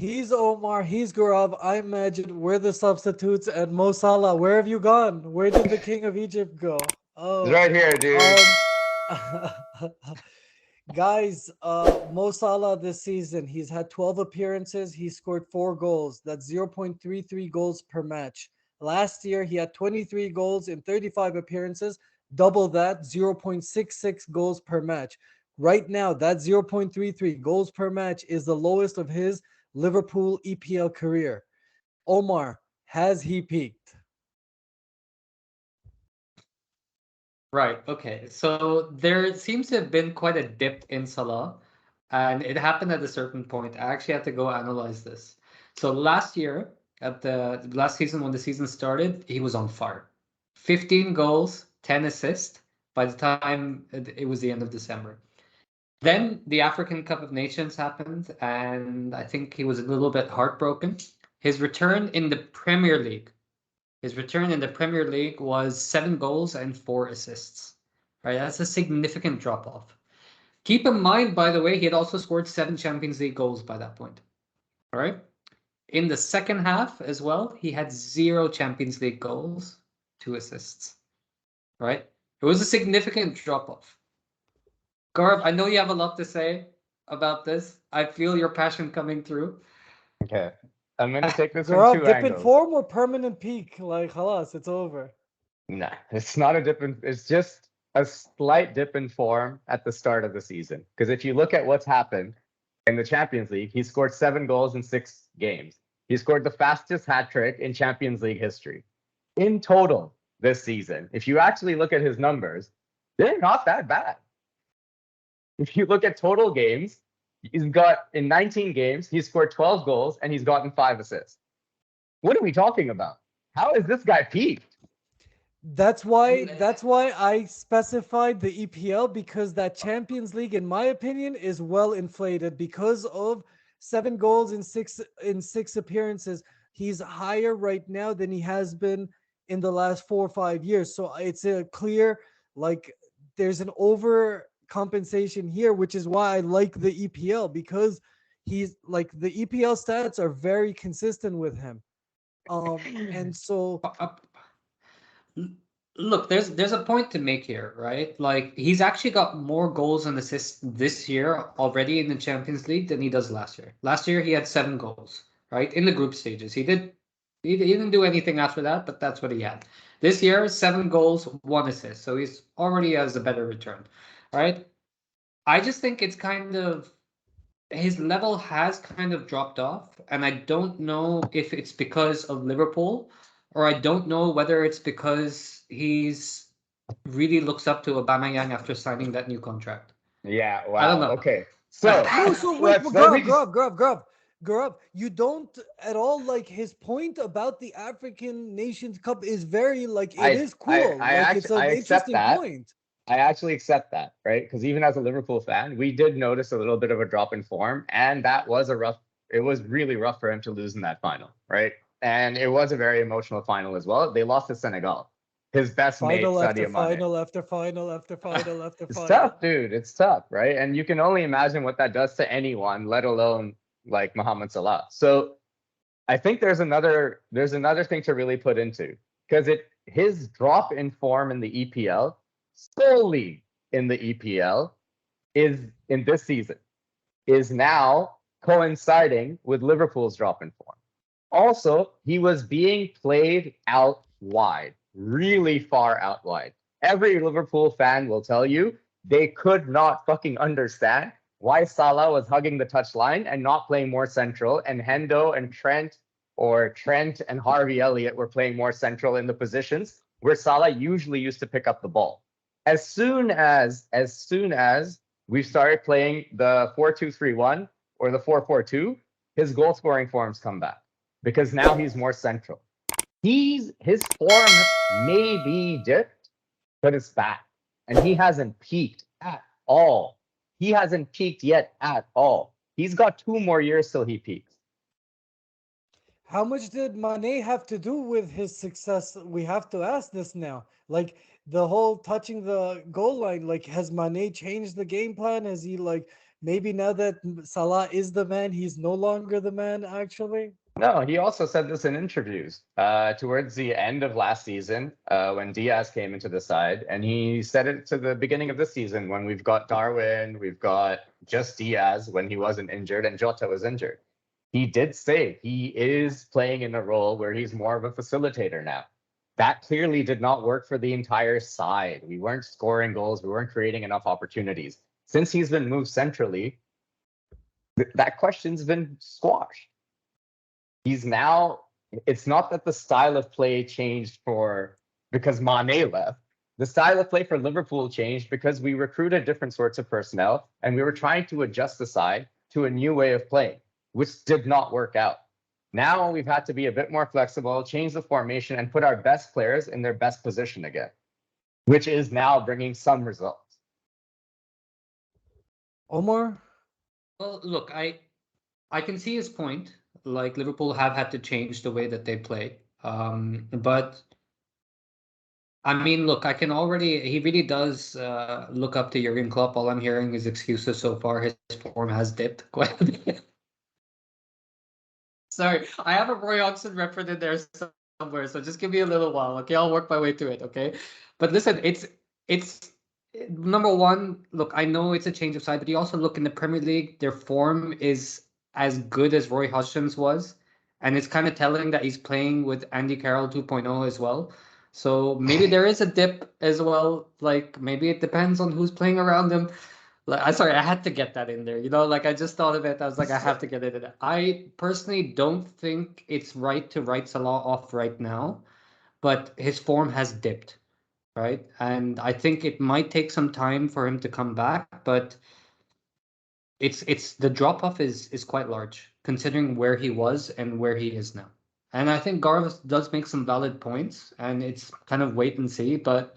He's Omar, he's Gaurav. I imagine we're the substitutes, and Mo Salah, where have you gone? Where did the King of Egypt go? It's Oh, right here, dude. um, guys, Mo Salah this season, he's had 12 appearances. He scored 4 goals. That's 0.33 goals per match. Last year, he had 23 goals in 35 appearances, double that, 0.66 goals per match. Right now, that 0.33 goals per match is the lowest of his Liverpool EPL career. Omar, has he peaked? Right. Okay. So there seems to have been quite a dip in Salah, and it happened at a certain point. I actually had to go analyze this. So last year, at the last season when the season started, he was on fire. 15 goals, 10 assists by the time it was the end of December. Then the African Cup of Nations happened, and I think he was a little bit heartbroken. His return in the Premier League His return in the Premier League was 7 goals and 4 assists. Right, that's a significant drop off. Keep in mind, by the way, he had also scored 7 Champions League goals by that point. All right. In the second half as well, he had 0 Champions League goals, 2 assists. Right. It was a significant drop off. Gaurav, I know you have a lot to say about this. I feel your passion coming through. Okay. I'm gonna take this from Gaurav, two dip in angles. form or permanent peak? Like, halas, it's over. Nah, it's not a dip in, it's just a slight dip in form at the start of the season. Because if you look at what's happened in the Champions League, he scored 7 goals in 6 games. He scored the fastest hat trick in Champions League history. In total this season, if you actually look at his numbers, they're not that bad. If you look at total games, he's got in 19 games, he's scored 12 goals and he's gotten 5 assists. What are we talking about? How is this guy peaked? That's why I specified the EPL, because that Champions League, in my opinion, is well inflated because of 7 goals in six appearances. He's higher right now than he has been in the last 4 or 5 years. So it's a clear, like, there's an overcompensation here, which is why I like the EPL, because he's like, the EPL stats are very consistent with him. And so Uh, uh, Look, there's a point to make here, right? Like he's actually got more goals and assists this year already in the Champions League than he does last year. Last year he had 7 goals, right? In the group stages. He didn't do anything after that, but that's what he had. This year, 7 goals, 1 assist. So he's already has a better return. Right? I just think it's kind of his level has kind of dropped off, and I don't know if it's because of Liverpool, or I don't know whether it's because he's really looks up to Aubameyang after signing that new contract. Yeah, I don't wow. know. Okay. So no, so wait, let me just Grub. You don't at all like his point about the African Nations Cup is very, like, it I is I cool. I Like, it's actually I an accept interesting that. point. I actually accept that, right? Because even as a Liverpool fan, we did notice a little bit of a drop in form, and that was a rough. It was really rough for him to lose in that final, right? And it was a very emotional final as well. They lost to Senegal. His best mate, Final after Sadio Mane. final after final after final after It's final. tough, dude. It's tough, right? And you can only imagine what that does to anyone, let alone like Mohamed Salah. So I think there's another thing to really put into, because it his drop in form in the EPL, solely in the EPL, is in this season, is now coinciding with Liverpool's drop in form. Also, he was being played out wide, really far out wide. Every Liverpool fan will tell you they could not fucking understand why Salah was hugging the touchline and not playing more central, and Hendo and Trent, or Trent and Harvey Elliott, were playing more central in the positions where Salah usually used to pick up the ball. As soon as we started playing the 4-2-3-1 or the 4-4-2, his goal scoring forms come back, because now he's more central. His form may be dipped, but it's back. And he hasn't peaked at all. He hasn't peaked yet at all. He's got 2 more years till he peaks. How much did Mane have to do with his success? We have to ask this now. Like, the whole touching the goal line, like, has Mane changed the game plan? Has he, like, maybe now that Salah is the man, he's no longer the man, actually? No, he also said this in interviews towards the end of last season when Diaz came into the side. And he said it to the beginning of this season when we've got Darwin, we've got just Diaz when he wasn't injured and Jota was injured. He did say he is playing in a role where he's more of a facilitator now. That clearly did not work for the entire side. We weren't scoring goals. We weren't creating enough opportunities. Since he's been moved centrally, that question's been squashed. He's now, it's not that the style of play changed because Mane left. The style of play for Liverpool changed because we recruited different sorts of personnel and we were trying to adjust the side to a new way of playing, which did not work out. Now we've had to be a bit more flexible, change the formation and put our best players in their best position again, which is now bringing some results. Omar? Well, look, I can see his point. Like Liverpool have had to change the way that they play. But I mean, look, he really does look up to Jurgen Klopp. All I'm hearing is excuses so far. His form has dipped quite a bit. Sorry, I have a Roy Hodgson reference in there somewhere, so just give me a little while, okay? I'll work my way through it, okay? But listen, it's number one, look, I know it's a change of side, but you also look in the Premier League, their form is as good as Roy Hodgson's was. And it's kind of telling that he's playing with Andy Carroll 2.0 as well. So maybe there is a dip as well. Like maybe it depends on who's playing around him. Like, I'm sorry, I had to get that in there. You know, like I just thought of it. I was like, I have to get it in there. I personally don't think it's right to write Salah off right now, but his form has dipped, right? And I think it might take some time for him to come back, but it's the drop off is quite large considering where he was and where he is now. And I think Gareth does make some valid points, and it's kind of wait and see. But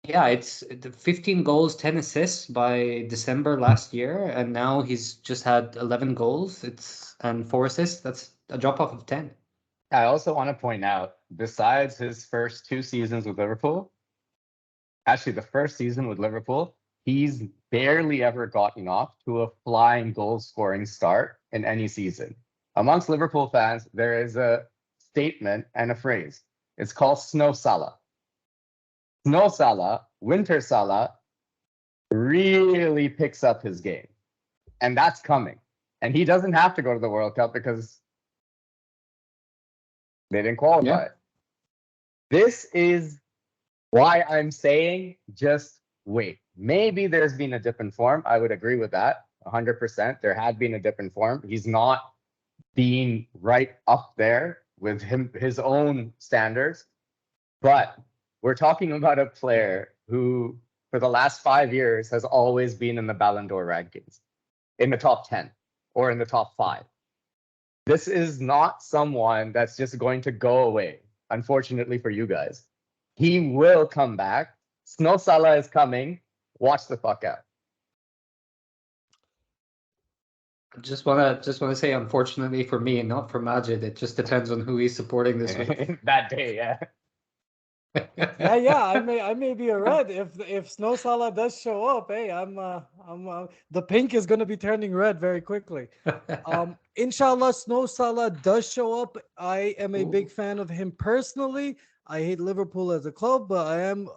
yeah, it's 15 goals, 10 assists by December last year, and now he's just had 11 goals. And 4 assists. That's a drop off of 10. I also want to point out, besides his first 2 seasons with Liverpool, actually the first season with Liverpool, he's barely ever gotten off to a flying goal-scoring start in any season. Amongst Liverpool fans, there is a statement and a phrase. It's called Snow Salah. Snow Salah, Winter Salah, really picks up his game. And that's coming. And he doesn't have to go to the World Cup because they didn't qualify. Yeah. This is why I'm saying just wait. Maybe there's been a dip in form. I would agree with that 100%. There had been a dip in form. He's not being right up there with his own standards. But we're talking about a player who, for the last 5 years, has always been in the Ballon d'Or rankings, in the top 10 or in the top 5. This is not someone that's just going to go away, unfortunately for you guys. He will come back. Snow Salah is coming. Watch the fuck out. Just wanna say, unfortunately for me and not for Majid, it just depends on who he's supporting this week. That day, yeah. Yeah. I may be a red if Snow Salah does show up. Hey, I'm the pink is gonna be turning red very quickly. Inshallah, Snow Salah does show up. I am a big fan of him personally. I hate Liverpool as a club, but I am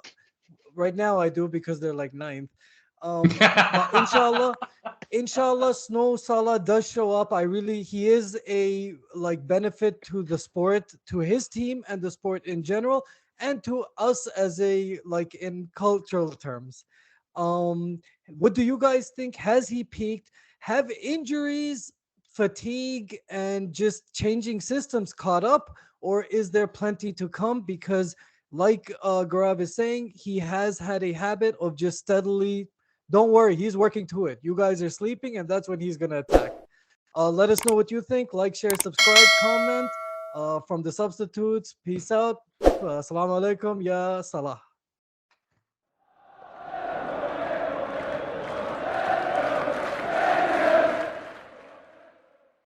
right now. I do because they're like 9th. But inshallah, Snow Salah does show up. He is a benefit to the sport, to his team and the sport in general, and to us as in cultural terms. What do you guys think? Has he peaked? Have injuries, fatigue, and just changing systems caught up, or is there plenty to come? Because like Gaurav is saying, he has had a habit of just steadily, don't worry, he's working to it. You guys are sleeping, and that's when he's going to attack. Let us know what you think. Like, share, subscribe, comment. From the substitutes, peace out. Assalamu alaikum, ya Salah.